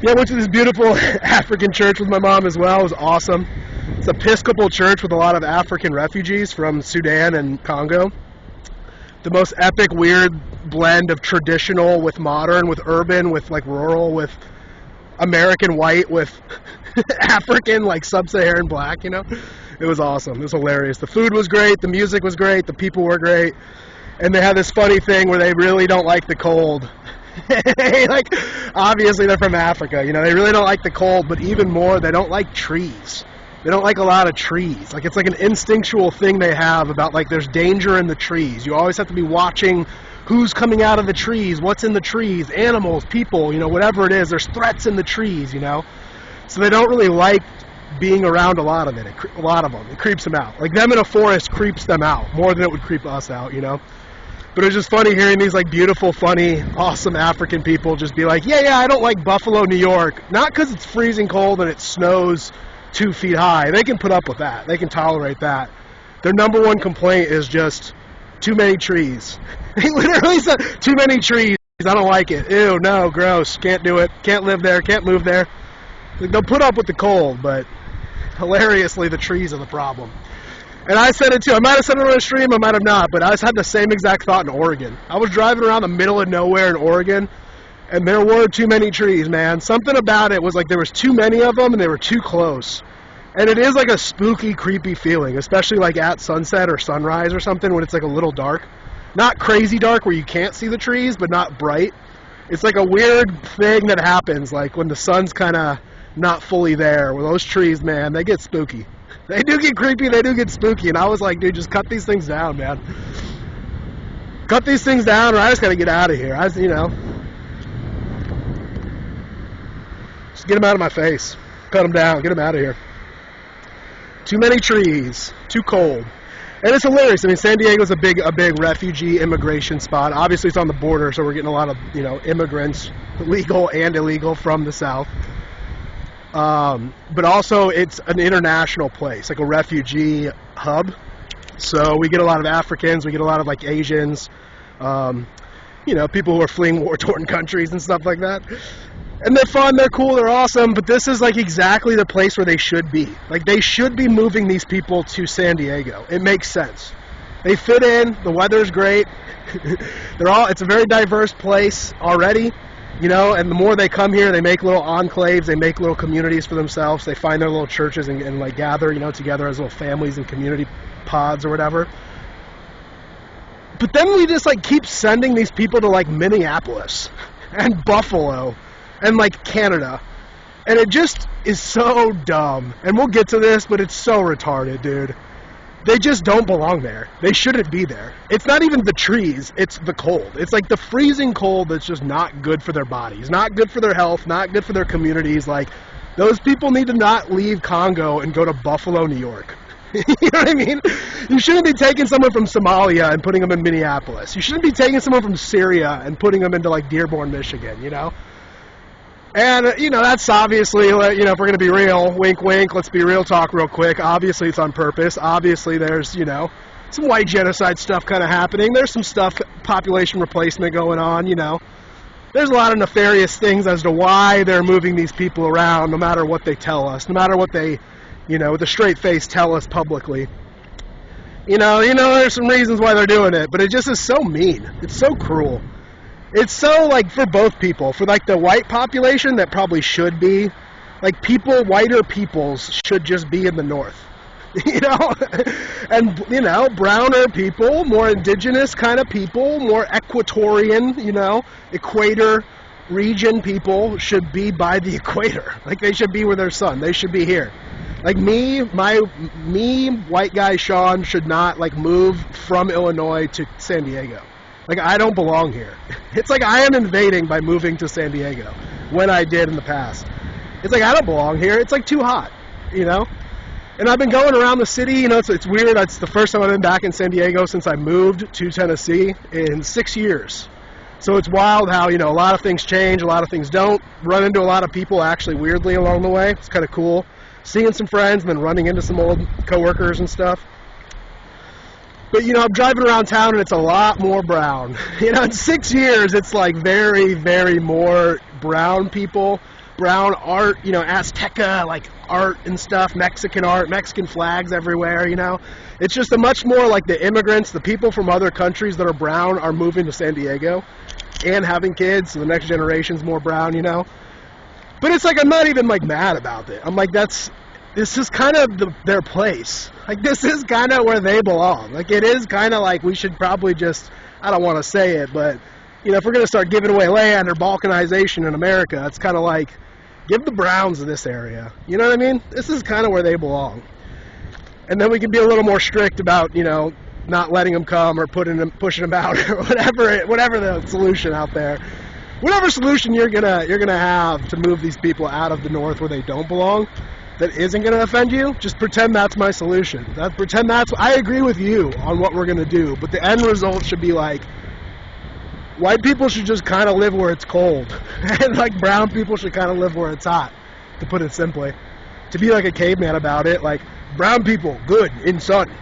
Yeah, I went to this beautiful African church with my mom as well. It was awesome. It's an Episcopal church with a lot of African refugees from Sudan and Congo. The most epic, weird blend of traditional with modern, with urban, with like rural, with American white, with African, like sub-Saharan black, you know? It was awesome. It was hilarious. The food was great. The music was great. The people were great. And they had this funny thing where they really don't like the cold. Like, obviously they're from Africa, you know, they really don't like the cold, but even more, they don't like trees. They don't like a lot of trees. Like, it's like an instinctual thing they have about, like, there's danger in the trees. You always have to be watching who's coming out of the trees, what's in the trees, animals, people, you know, whatever it is. There's threats in the trees, you know. So they don't really like being around a lot of it. A lot of them. It creeps them out. Like, them in a forest creeps them out more than it would creep us out, you know. But it was just funny hearing these, like, beautiful, funny, awesome African people just be like, yeah, I don't like Buffalo, New York. Not because it's freezing cold and it snows 2 feet high. They can put up with that. They can tolerate that. Their number one complaint is just too many trees. They literally said, too many trees. I don't like it. Ew, no, gross. Can't do it. Can't live there. Can't move there. Like, they'll put up with the cold, but hilariously, the trees are the problem. And I said it too. I might have said it on a stream, I might have not, but I just had the same exact thought in Oregon. I was driving around the middle of nowhere in Oregon, and there were too many trees, man. Something about it was like there was too many of them, and they were too close. And it is like a spooky, creepy feeling, especially like at sunset or sunrise or something when it's like a little dark. Not crazy dark where you can't see the trees, but not bright. It's like a weird thing that happens, like when the sun's kind of not fully there. With those trees, man, they get spooky. They do get creepy, they do get spooky, and I was like, dude, just cut these things down, man. Cut these things down, or I just gotta get out of here. You know, just get them out of my face. Cut them down, get them out of here. Too many trees, too cold. And it's hilarious. I mean, San Diego's a big refugee immigration spot. Obviously, it's on the border, so we're getting a lot of, you know, immigrants, legal and illegal, from the south. But also it's an international place, like a refugee hub. So we get a lot of Africans, we get a lot of like Asians, you know, people who are fleeing war-torn countries and stuff like that. And they're fun, they're cool, they're awesome, but this is like exactly the place where they should be. Like, they should be moving these people to San Diego. It makes sense. They fit in, the weather's great. It's a very diverse place already. You know, and the more they come here, they make little enclaves, they make little communities for themselves, they find their little churches and like gather, you know, together as little families and community pods or whatever. But then we just like keep sending these people to like Minneapolis and Buffalo and like Canada. And it just is so dumb. And we'll get to this, but it's so retarded, dude. They just don't belong there. They shouldn't be there. It's not even the trees, it's the cold. It's like the freezing cold that's just not good for their bodies, not good for their health, not good for their communities. Like, those people need to not leave Congo and go to Buffalo, New York. You know what I mean? You shouldn't be taking someone from Somalia and putting them in Minneapolis. You shouldn't be taking someone from Syria and putting them into like Dearborn, Michigan, you know? And, you know, that's obviously, you know, if we're going to be real, wink, wink, let's be real talk real quick. Obviously, it's on purpose. Obviously, there's, you know, some white genocide stuff kind of happening. There's some stuff, population replacement going on, you know. There's a lot of nefarious things as to why they're moving these people around, no matter what they tell us, no matter what they, you know, with a straight face tell us publicly. You know, there's some reasons why they're doing it, but it just is so mean. It's so cruel. It's so, like, for both people. For, like, the white population that probably should be, like, whiter peoples should just be in the north. You know? And, you know, browner people, more indigenous kind of people, more equatorian, you know, equator region people should be by the equator. Like, they should be where their sun. They should be here. Like, me, white guy Sean, should not, like, move from Illinois to San Diego. Like, I don't belong here. It's like I am invading by moving to San Diego when I did in the past. It's like I don't belong here. It's like too hot, you know? And I've been going around the city, you know, it's weird. It's the first time I've been back in San Diego since I moved to Tennessee in 6 years. So it's wild how, you know, a lot of things change, a lot of things don't. Run into a lot of people actually weirdly along the way. It's kind of cool. Seeing some friends and then running into some old coworkers and stuff. But, you know, I'm driving around town and it's a lot more brown. You know, in 6 years, it's like very, very more brown people, brown art, you know, Azteca, like, art and stuff, Mexican art, Mexican flags everywhere, you know. It's just a much more like the immigrants, the people from other countries that are brown are moving to San Diego and having kids, so the next generation's more brown, you know. But it's like, I'm not even, like, mad about it. I'm like, this is kind of their place. Like, this is kind of where they belong. Like, it is kind of like we should probably just, I don't want to say it, but, you know, if we're going to start giving away land or balkanization in America, it's kind of like, give the browns of this area. You know what I mean? This is kind of where they belong. And then we can be a little more strict about, you know, not letting them come or pushing them out or whatever the solution out there. Whatever solution you're gonna have to move these people out of the north where they don't belong, that isn't gonna offend you, just pretend that's my solution. I agree with you on what we're gonna do, but the end result should be like, white people should just kind of live where it's cold, and like brown people should kind of live where it's hot, to put it simply. To be like a caveman about it, like, brown people, good in sun,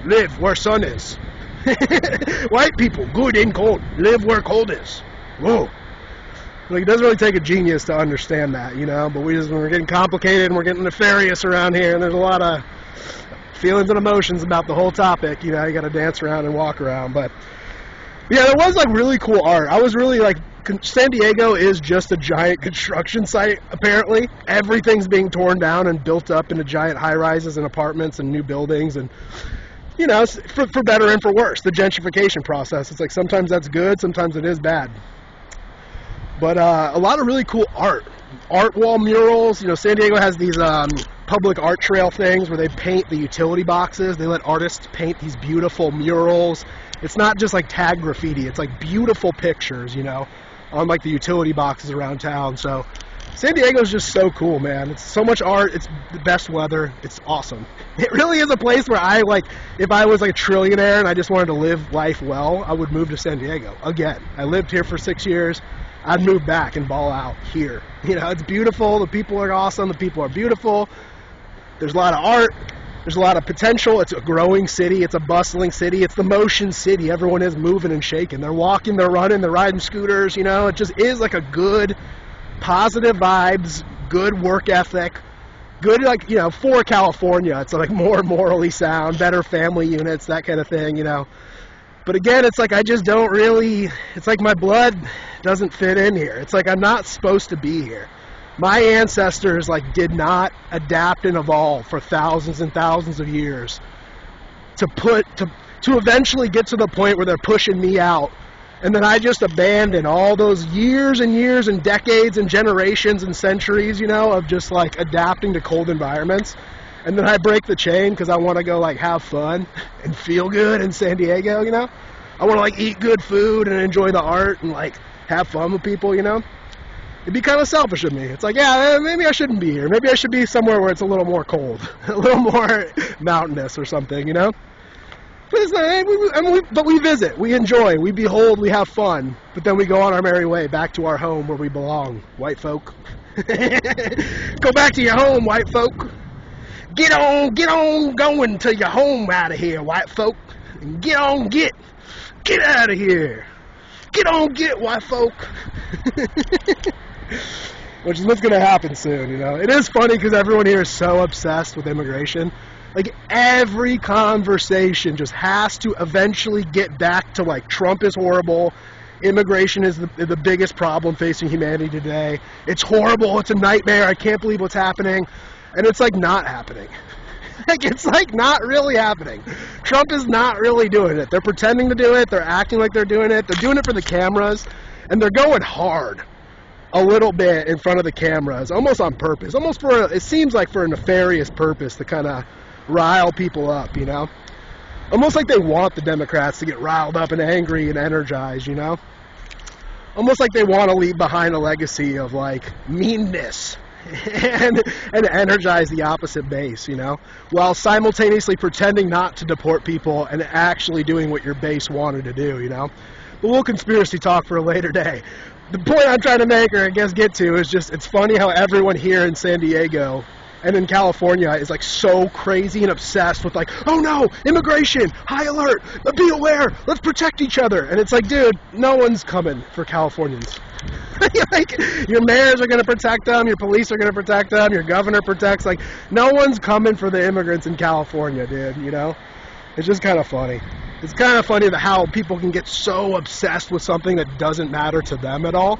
live where sun is. White people, good in cold, live where cold is. Whoa. Like, it doesn't really take a genius to understand that, you know, but we're getting complicated and we're getting nefarious around here, and there's a lot of feelings and emotions about the whole topic, you know, you gotta dance around and walk around, but yeah, there was like really cool art. I was really like, San Diego is just a giant construction site, apparently. Everything's being torn down and built up into giant high-rises and apartments and new buildings, and, you know, for better and for worse, the gentrification process. It's like sometimes that's good, sometimes it is bad. But a lot of really cool art wall murals. You know, San Diego has these public art trail things where they paint the utility boxes. They let artists paint these beautiful murals. It's not just like tag graffiti, it's like beautiful pictures, you know, on like the utility boxes around town. So San Diego's just so cool, man. It's so much art, it's the best weather, it's awesome. It really is a place where I, like, if I was like a trillionaire and I just wanted to live life well, I would move to San Diego again. I lived here for 6 years. I'd move back and ball out here. You know, it's beautiful, the people are awesome, the people are beautiful, there's a lot of art, there's a lot of potential. It's a growing city, it's a bustling city, it's the motion city. Everyone is moving and shaking. They're walking, they're running, they're riding scooters, you know. It just is like a good, positive vibes, good work ethic, good, like, you know, for California. It's like more morally sound, better family units, that kind of thing, you know. But again, it's like I just don't really, it's like my blood doesn't fit in here. It's like I'm not supposed to be here. My ancestors, like, did not adapt and evolve for thousands and thousands of years to eventually get to the point where they're pushing me out, and then I just abandon all those years and years and decades and generations and centuries, you know, of just like adapting to cold environments, and then I break the chain because I want to go like have fun and feel good in San Diego, you know. I want to like eat good food and enjoy the art and like have fun with people, you know. It'd be kind of selfish of me. It's like, yeah, maybe I shouldn't be here. Maybe I should be somewhere where it's a little more cold, a little more mountainous or something, you know? But it's not, but we visit, we enjoy, we behold, we have fun. But then we go on our merry way back to our home where we belong, white folk. Go back to your home, white folk. Get on going to your home out of here, white folk. Get out of here. Get, white folk. Which is what's going to happen soon, you know. It is funny because everyone here is so obsessed with immigration. Like, every conversation just has to eventually get back to, like, Trump is horrible, immigration is the biggest problem facing humanity today, it's horrible, it's a nightmare, I can't believe what's happening, and it's, like, not happening. Like, it's, like, not really happening. Trump is not really doing it. They're pretending to do it, they're acting like they're doing it for the cameras, and they're going hard a little bit in front of the cameras, almost on purpose, almost it seems like for a nefarious purpose to kind of rile people up, you know? Almost like they want the Democrats to get riled up and angry and energized, you know? Almost like they want to leave behind a legacy of, like, meanness and energize the opposite base, you know? While simultaneously pretending not to deport people and actually doing what your base wanted to do, you know? But we'll conspiracy talk for a later day. The point I'm trying to make, or I guess get to, is just, it's funny how everyone here in San Diego and in California is like so crazy and obsessed with like, oh no, immigration, high alert, be aware, let's protect each other. And it's like, dude, no one's coming for Californians. Like, your mayors are going to protect them, your police are going to protect them, your governor protects. Like, no one's coming for the immigrants in California, dude, you know? It's just kind of funny. It's kind of funny that how people can get so obsessed with something that doesn't matter to them at all.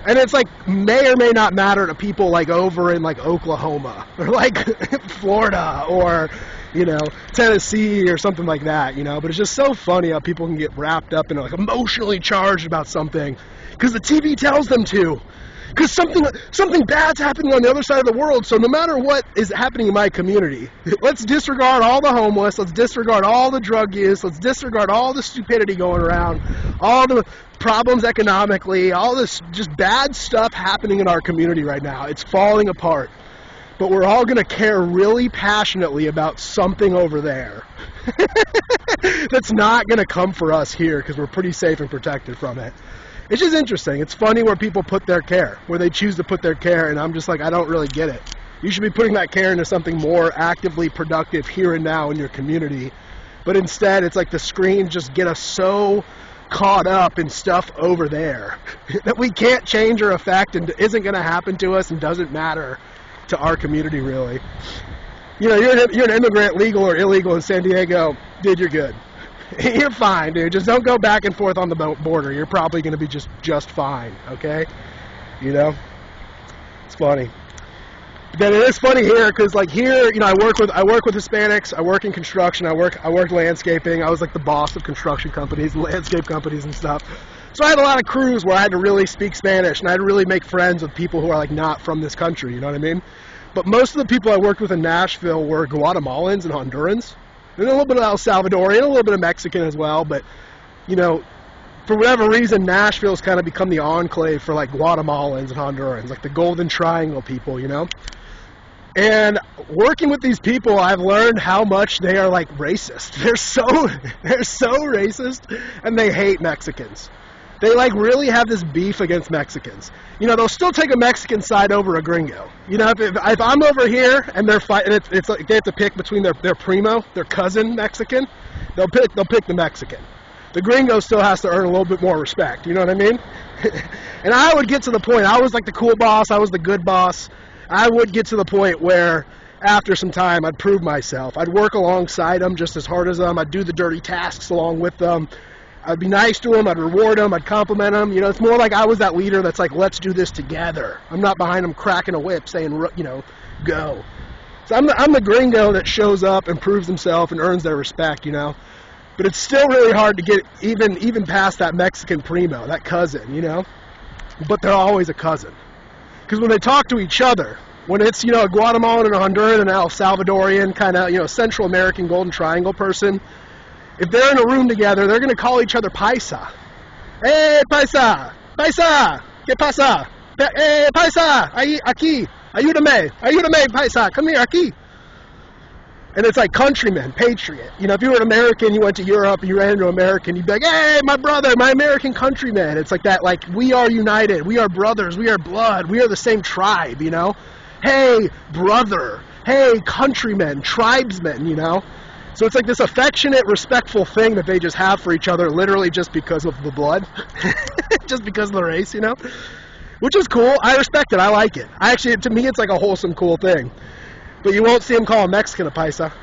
And it's like, may or may not matter to people like over in like Oklahoma or like Florida or, you know, Tennessee or something like that, you know. But it's just so funny how people can get wrapped up and like emotionally charged about something because the TV tells them to. Because something bad's happening on the other side of the world, so no matter what is happening in my community, let's disregard all the homeless, let's disregard all the drug use, let's disregard all the stupidity going around, all the problems economically, all this just bad stuff happening in our community right now. It's falling apart. But we're all going to care really passionately about something over there that's not going to come for us here because we're pretty safe and protected from it. It's just interesting. It's funny where people put their care, where they choose to put their care, and I'm just like, I don't really get it. You should be putting that care into something more actively productive here and now in your community. But instead, it's like the screens just get us so caught up in stuff over there that we can't change or affect and isn't going to happen to us and doesn't matter to our community, really. You know, you're an immigrant, legal or illegal in San Diego, dude, you're good. You're fine, dude. Just don't go back and forth on the border. You're probably going to be just fine, okay? You know? It's funny. But then it is funny here because, like, here, you know, I work with Hispanics. I work in construction. I work landscaping. I was like the boss of construction companies, landscape companies, and stuff. So I had a lot of crews where I had to really speak Spanish, and I had to really make friends with people who are like not from this country. You know what I mean? But most of the people I worked with in Nashville were Guatemalans and Hondurans. And a little bit of El Salvadorian, a little bit of Mexican as well, but, you know, for whatever reason, Nashville's kind of become the enclave for, like, Guatemalans and Hondurans, like the Golden Triangle people, you know? And working with these people, I've learned how much they are, like, racist. They're so racist, and they hate Mexicans. They, like, really have this beef against Mexicans. You know, they'll still take a Mexican side over a gringo. You know, if I'm over here and they're fighting, it's like they have to pick between their primo, their cousin Mexican, they'll pick the Mexican. The gringo still has to earn a little bit more respect. You know what I mean? And I would get to the point, I was like the cool boss, I was the good boss. I would get to the point where after some time I'd prove myself. I'd work alongside them just as hard as them. I'd do the dirty tasks along with them. I'd be nice to them, I'd reward them, I'd compliment them. You know, it's more like I was that leader that's like, let's do this together. I'm not behind them cracking a whip saying, you know, go. So I'm the gringo that shows up and proves himself and earns their respect, you know. But it's still really hard to get even past that Mexican primo, that cousin, you know. But they're always a cousin. Because when they talk to each other, when it's, you know, a Guatemalan and a Honduran and an El Salvadorian kind of, you know, Central American Golden Triangle person, if they're in a room together, they're going to call each other paisa. Hey, paisa! Paisa! ¿Qué pasa? Hey, paisa! Ahí, aquí! Ayúdame! Ayúdame, paisa! Come here, aquí! And it's like countryman, patriot. You know, if you were an American, you went to Europe, you ran into an American, you'd be like, hey, my brother, my American countryman. It's like that, like, we are united. We are brothers. We are blood. We are the same tribe, you know? Hey, brother. Hey, countrymen, tribesmen, you know? So it's like this affectionate, respectful thing that they just have for each other, literally just because of the blood, just because of the race, you know? Which is cool. I respect it. I like it. To me, it's like a wholesome, cool thing. But you won't see them call a Mexican a paisa.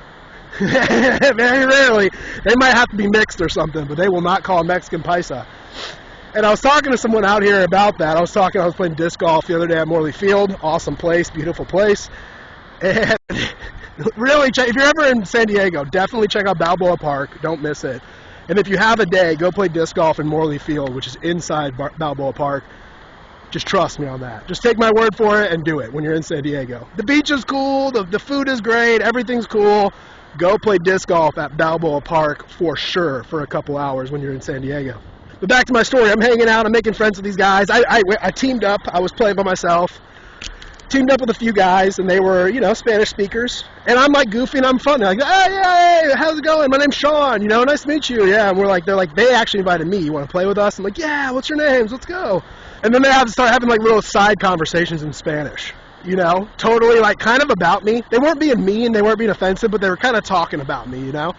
Very rarely. They might have to be mixed or something, but they will not call a Mexican paisa. And I was talking to someone out here about that. I was playing disc golf the other day at Morley Field. Awesome place, beautiful place. And really, if you're ever in San Diego, definitely check out Balboa Park. Don't miss it. And if you have a day, go play disc golf in Morley Field, which is inside Balboa Park. Just trust me on that. Just take my word for it and do it when you're in San Diego. The beach is cool. The food is great. Everything's cool. Go play disc golf at Balboa Park for sure for a couple hours when you're in San Diego. But back to my story. I'm hanging out. I'm making friends with these guys. I teamed up. I was playing by myself. Teamed up with a few guys, and they were, you know, Spanish speakers. And I'm like goofy and I'm fun. They're like, hey, how's it going? My name's Sean. You know, nice to meet you. Yeah, and they actually invited me. You want to play with us? I'm like, yeah. What's your names? Let's go. And then they have to start having like little side conversations in Spanish. You know, totally like kind of about me. They weren't being mean. They weren't being offensive, but they were kind of talking about me. You know.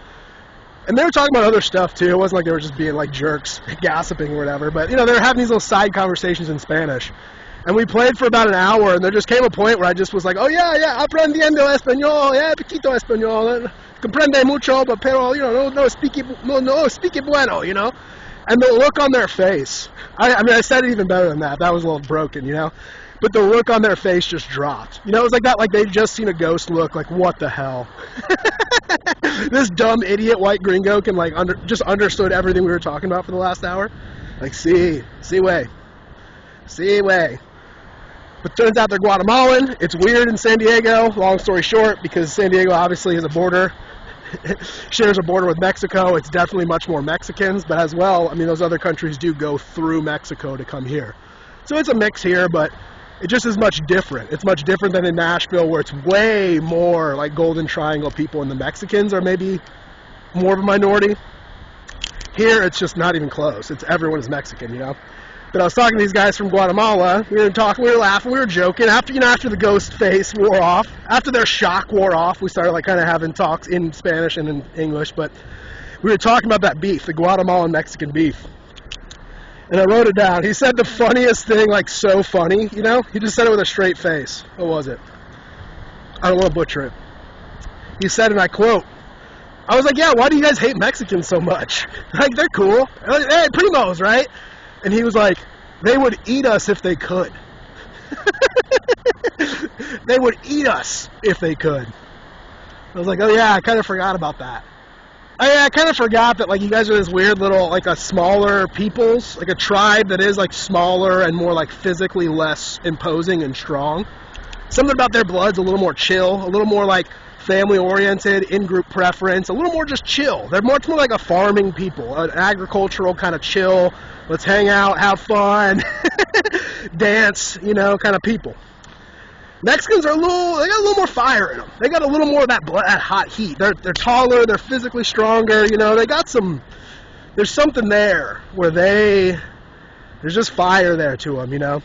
And they were talking about other stuff too. It wasn't like they were just being like jerks, gossiping or whatever. But, you know, they were having these little side conversations in Spanish. And we played for about an hour, and there just came a point where I just was like, oh, yeah, aprendiendo español, poquito español, comprende mucho, pero, you know, no speak it bueno, you know? And the look on their face, I mean, I said it even better than that. That was a little broken, you know? But the look on their face just dropped. You know, it was like that, like they'd just seen a ghost look, like, what the hell? This dumb idiot white gringo can, like, just understood everything we were talking about for the last hour. Like, see way. But turns out they're Guatemalan. It's weird in San Diego, long story short, because San Diego obviously is a border, shares a border with Mexico. It's definitely much more Mexicans, but as well, I mean, those other countries do go through Mexico to come here. So it's a mix here, but it just is much different. It's much different than in Nashville, where it's way more like Golden Triangle people, and the Mexicans are maybe more of a minority. Here, it's just not even close. It's everyone is Mexican, you know? But I was talking to these guys from Guatemala. We were talking, we were laughing, we were joking. After, you know, after the ghost face wore off, after their shock wore off, we started like kind of having talks in Spanish and in English. But we were talking about that beef, the Guatemalan Mexican beef. And I wrote it down. He said the funniest thing, like so funny, you know? He just said it with a straight face. What was it? I don't want to butcher it. He said, and I quote, I was like, yeah, why do you guys hate Mexicans so much? Like, they're cool. Like, hey, primos, right? And he was like, they would eat us if they could. They would eat us if they could. I was like, oh yeah, I kind of forgot about that. I kind of forgot that, like, you guys are this weird little, like, a smaller peoples, like a tribe that is, like, smaller and more, like, physically less imposing and strong. Something about their blood's a little more chill, a little more, like, family-oriented, in-group preference, a little more just chill. They're much more like a farming people, an agricultural kind of chill, let's hang out, have fun, dance, you know, kind of people. Mexicans are they got a little more fire in them. They got a little more of that hot heat. They're taller, they're physically stronger, you know, they got there's something there where there's just fire there to them, you know.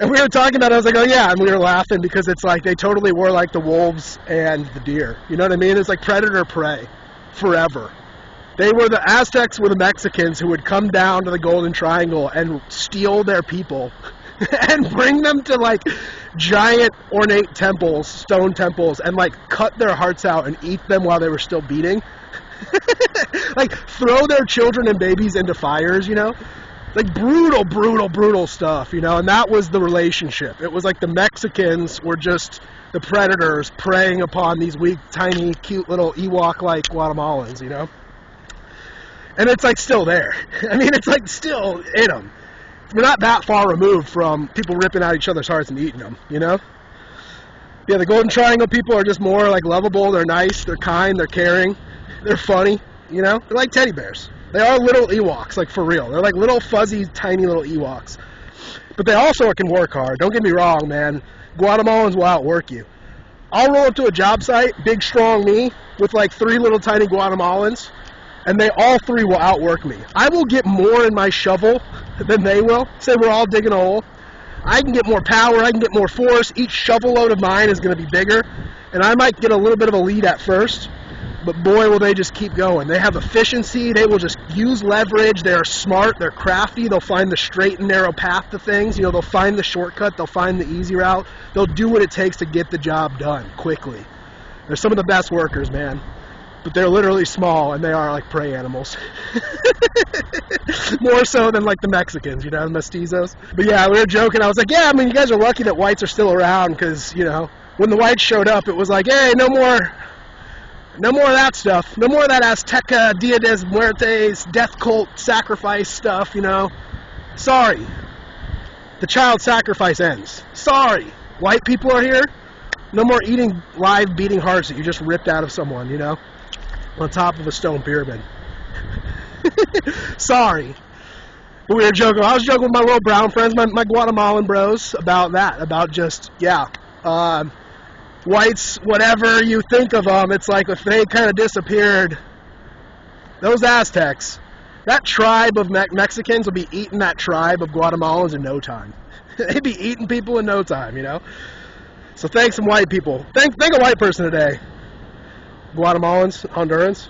And we were talking about it, I was like, oh yeah, and we were laughing because it's like they totally were like the wolves and the deer. You know what I mean? It's like predator-prey forever. The Aztecs were the Mexicans who would come down to the Golden Triangle and steal their people and bring them to like giant ornate temples, stone temples, and like cut their hearts out and eat them while they were still beating. Like throw their children and babies into fires, you know? Like brutal stuff, you know, and that was the relationship. It was like the Mexicans were just the predators preying upon these weak, tiny, cute little Ewok-like Guatemalans, you know? And it's like still there. I mean, it's like still in them. We're not that far removed from people ripping out each other's hearts and eating them, you know? Yeah, the Golden Triangle people are just more like lovable, they're nice, they're kind, they're caring, they're funny, you know? They're like teddy bears. They are little Ewoks, like for real. They're like little fuzzy, tiny little Ewoks. But they also can work hard. Don't get me wrong, man. Guatemalans will outwork you. I'll roll up to a job site, big, strong me, with like 3 little tiny Guatemalans, and they all 3 will outwork me. I will get more in my shovel than they will. Say we're all digging a hole. I can get more power, I can get more force. Each shovel load of mine is going to be bigger, and I might get a little bit of a lead at first. But boy, will they just keep going. They have efficiency. They will just use leverage. They are smart. They're crafty. They'll find the straight and narrow path to things. You know, they'll find the shortcut. They'll find the easy route. They'll do what it takes to get the job done quickly. They're some of the best workers, man. But they're literally small, and they are like prey animals. More so than like the Mexicans, you know, the mestizos. But yeah, we were joking. I was like, yeah, I mean, you guys are lucky that whites are still around because, you know, when the whites showed up, it was like, hey, no more of that stuff. No more of that Azteca, Dia de Muertes, death cult, sacrifice stuff, you know. Sorry. The child sacrifice ends. Sorry. White people are here. No more eating live beating hearts that you just ripped out of someone, you know, on top of a stone pyramid. Sorry. But we were joking. I was joking with my little brown friends, my Guatemalan bros, about that. About just, yeah. Whites, whatever you think of them, it's like if they kind of disappeared, those Aztecs, that tribe of Mexicans will be eating that tribe of Guatemalans in no time. They'd be eating people in no time, you know? So thank some white people. Thank a white person today. Guatemalans, Hondurans.